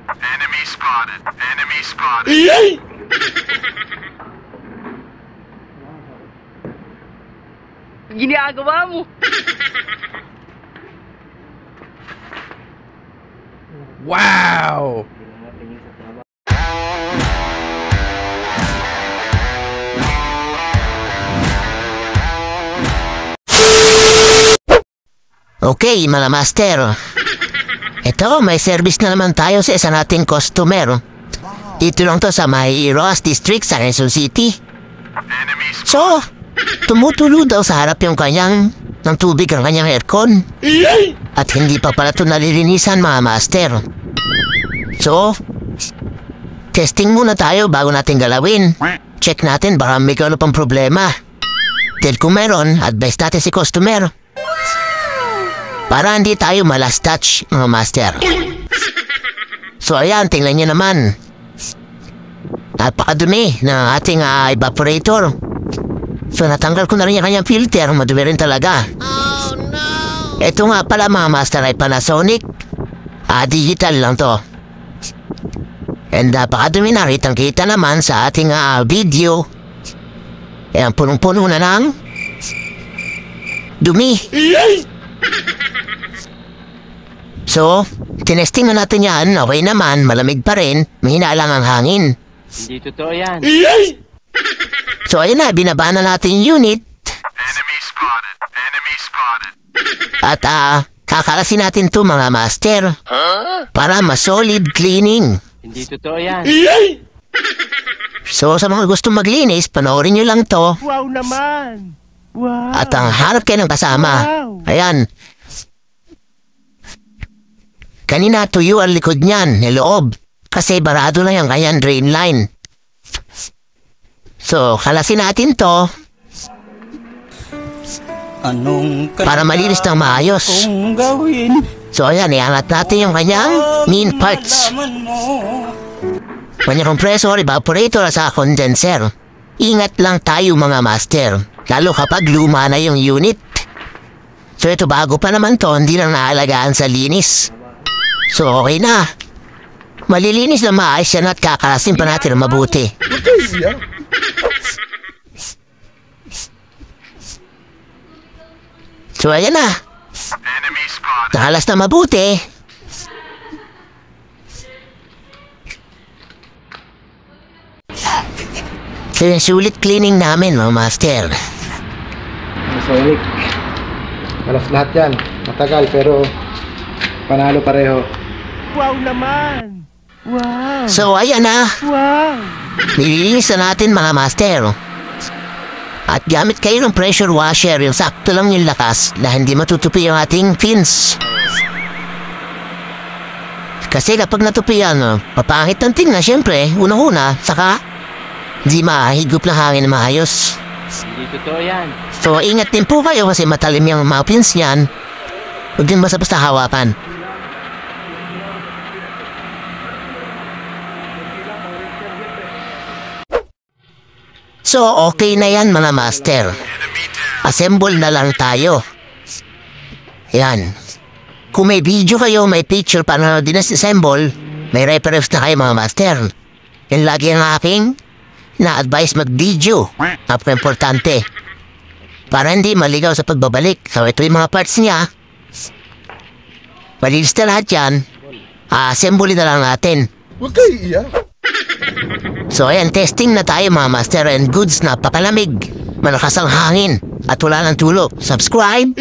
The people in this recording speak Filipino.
Enemy spotted. Enemy spotted. Ginagawa mo. Wow! Okay, mga master. Ito, may service na naman tayo sa isa nating customer. Dito lang to sa may Ross District sa Quezon City. So, tumutulo daw sa harap yung kanyang ng tubig ang kanyang aircon. At hindi pa pala ito nalilinisan, mga master. So, testing muna tayo bago natin galawin. Check natin baka may ano pang problema. Dahil kung meron, advise natin si customer. Para hindi tayo malast touch, mga master. So ayan, tingnan nyo naman. Napakadumi ng ating evaporator. So natanggal ko na rin yung kanyang filter. Madumi rin talaga. Oh no! Ito nga pala, mga master, ay Panasonic. Digital lang to. And napakadumi na. Kitang-kita naman sa ating video. Ayan, punong-puno na ng dumi. So, tinesting na natin yan. Okay naman, malamig pa rin. Mahina lang ang hangin. Hindi totoo yan. So, ayun na, binaba na natin yung unit. Enemy spotted. Enemy spotted. At kakalasin natin to, mga master. Para ma-solid cleaning. Hindi totoo yan. So, sa mga gustong maglinis, panoorin nyo lang to. Wow naman! Wow! At ang harap kayo ng kasama. Ayan. Kanina tuyo ang likod niyan, niloob. Kasi barado na yung kanyang drain line. So, kalasin natin to. Para malinis ng maayos. So, ayan, iangat natin yung kanyang main parts. Kanyang compressor, evaporator, at saka condenser. Ingat lang tayo, mga master. Lalo kapag luma na yung unit. So, ito bago pa naman to, hindi lang naalagaan sa linis. So, okay na. Malilinis na maayos yan at kakalasin pa natin ang mabuti. So, ayan na. Nakalas na mabuti. So, yung sulit cleaning namin, mga master. Sonic. Malas lahat yan. Matagal pero panalo pareho. Wow naman! Wow! So, ayan na. Wow! Nililinis na natin, mga master. At gamit kayo ng pressure washer, yung sakto lang yung lakas na hindi matutupi yung ating fins. Kasi kapag natupi yan, papangit ng tingnan, syempre, unang-una, saka di mahigop na hangin na maayos. Hindi totoo yan. So, ingat din po kayo kasi matalim yung mga pins yan. Huwag din basta-basta hawakan. So, okay na yan, mga master. Assemble na lang tayo. Yan. Kung may video kayo, may picture paano dinasassemble, may reference na kayo, mga master. Yan lagi ang aking na-advise mag-video. Napaka-importante. Para hindi maligaw sa pagbabalik. So, ito yung mga parts niya. Malinis na lahat yan. Assemble na lang natin. Huwag kayo iiyak. So, ayan, testing na tayo, mga master, and goods, napakalamig. Malakas ang hangin at wala ng tulo. Subscribe!